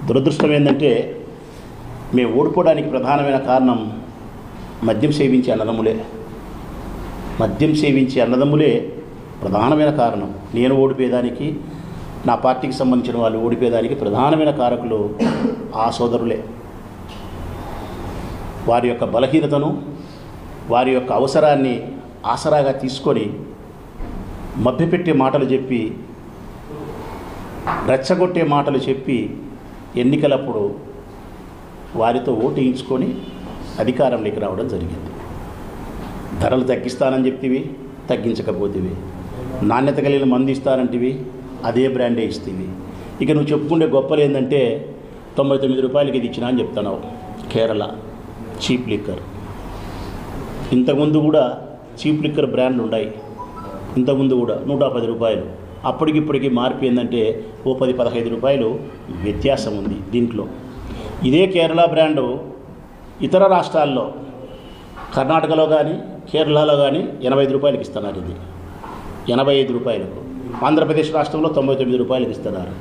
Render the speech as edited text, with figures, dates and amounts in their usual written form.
దురదృష్టం ఏంటంటే మేము ఓడిపోవడానికి ప్రధానమైన కారణం మద్యం సేవించే అన్నదమ్ములే. మద్యం సేవించే అన్నదమ్ములే ప్రధానమైన కారణం. నేను ఓడిపోయేదానికి, నా పార్టీకి సంబంధించిన వాళ్ళు ఓడిపోయేదానికి ప్రధానమైన కారకులు ఆ సోదరులే. వారి యొక్క బలహీనతను, వారి యొక్క అవసరాన్ని ఆసరాగా తీసుకొని మభ్యపెట్టే మాటలు చెప్పి, రెచ్చగొట్టే మాటలు చెప్పి ఎన్నికలప్పుడు వారితో ఓటు వేయించుకొని అధికారంలోకి రావడం జరిగింది. ధరలు తగ్గిస్తానని చెప్తివి, తగ్గించకపోతేవి. నాణ్యత కలిగిన మందు ఇస్తానంటివి, అదే బ్రాండే ఇస్తేవి. ఇక నువ్వు చెప్పుకుంటే గొప్పలు ఏంటంటే 99 రూపాయలకి ఇది ఇచ్చినా అని చెప్తున్నావు. Kerala cheap liquor. ఇంతకుముందు కూడా చీప్ లిక్కర్ బ్రాండ్లు ఉన్నాయి. ఇంతకుముందు కూడా 110 రూపాయలు. అప్పటికిప్పటికీ మార్పు ఏంటంటే ఓ 10-15 రూపాయలు వ్యత్యాసం ఉంది దీంట్లో. ఇదే కేరళ బ్రాండు ఇతర రాష్ట్రాల్లో, కర్ణాటకలో కానీ కేరళలో కానీ 85 రూపాయలకి ఇస్తున్నారు. ఇది 85 రూపాయలకు. ఆంధ్రప్రదేశ్ రాష్ట్రంలో 99 రూపాయలకి ఇస్తున్నారు.